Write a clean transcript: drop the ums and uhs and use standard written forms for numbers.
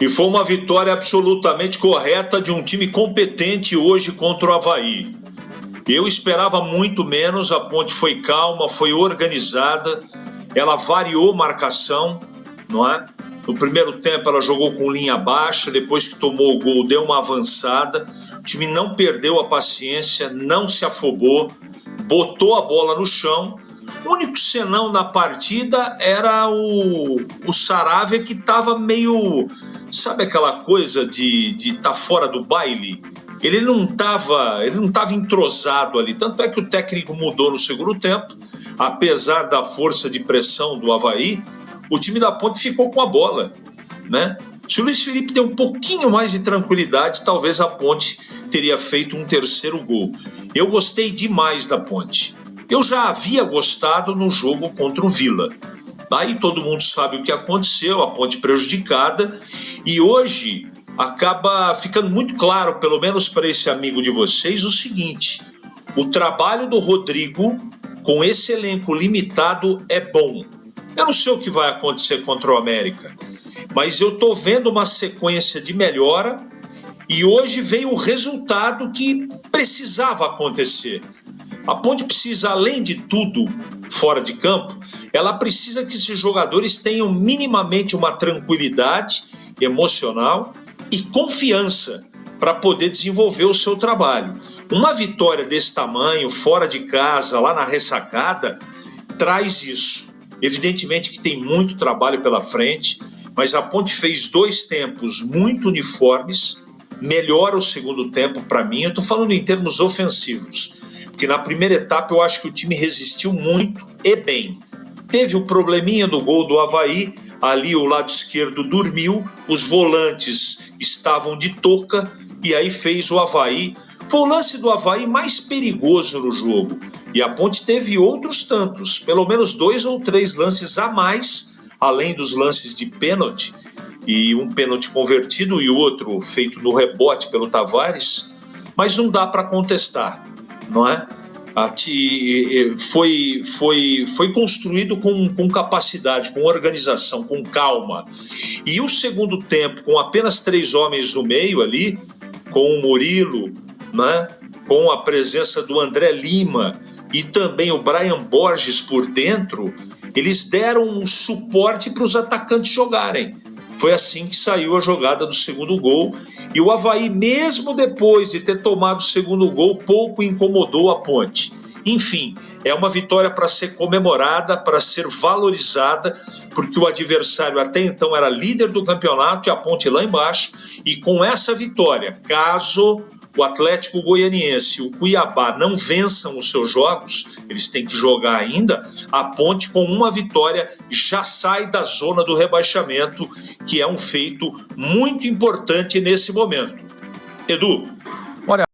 E foi uma vitória absolutamente correta de um time competente hoje contra o Avaí. Eu esperava muito menos, a Ponte foi calma, foi organizada, ela variou marcação, não é? No primeiro tempo ela jogou com linha baixa, depois que tomou o gol deu uma avançada, o time não perdeu a paciência, não se afobou, botou a bola no chão. O único senão na partida era o Saravia, que estava meio, sabe aquela coisa de estar fora do baile? Ele não estava entrosado ali, tanto é que o técnico mudou no segundo tempo, apesar da força de pressão do Avaí, o time da Ponte ficou com a bola, né? Se o Luiz Felipe tem um pouquinho mais de tranquilidade, talvez a Ponte teria feito um terceiro gol. Eu gostei demais da Ponte. Eu já havia gostado no jogo contra o Vila. Aí todo mundo sabe o que aconteceu, a Ponte prejudicada, e hoje acaba ficando muito claro, pelo menos para esse amigo de vocês, o seguinte: o trabalho do Rodrigo com esse elenco limitado é bom. Eu não sei o que vai acontecer contra o América, mas eu estou vendo uma sequência de melhora e hoje veio o resultado que precisava acontecer. A Ponte precisa, além de tudo, fora de campo, ela precisa que esses jogadores tenham minimamente uma tranquilidade emocional e confiança para poder desenvolver o seu trabalho. Uma vitória desse tamanho, fora de casa, lá na ressacada, traz isso. Evidentemente que tem muito trabalho pela frente, mas a Ponte fez 2 tempos muito uniformes, melhora o segundo tempo para mim, eu estou falando em termos ofensivos, porque na primeira etapa eu acho que o time resistiu muito e bem. Teve o probleminha do gol do Avaí, ali o lado esquerdo dormiu, os volantes estavam de touca e aí fez o Avaí. Foi o lance do Avaí mais perigoso no jogo. E a Ponte teve outros tantos, pelo menos 2 ou 3 lances a mais, além dos lances de pênalti, e um pênalti convertido e outro feito no rebote pelo Tavares, mas não dá para contestar, não é? Foi construído com capacidade, com organização, com calma. E o segundo tempo, com apenas 3 homens no meio ali, com o Murilo, né, com a presença do André Lima e também o Brian Borges por dentro, eles deram um suporte para os atacantes jogarem. Foi assim que saiu a jogada do segundo gol. E o Avaí, mesmo depois de ter tomado o segundo gol, pouco incomodou a Ponte. Enfim, é uma vitória para ser comemorada, para ser valorizada, porque o adversário até então era líder do campeonato e a Ponte lá embaixo. E com essa vitória, caso o Atlético Goianiense e o Cuiabá não vençam os seus jogos, eles têm que jogar ainda, a Ponte com uma vitória já sai da zona do rebaixamento, que é um feito muito importante nesse momento. Edu.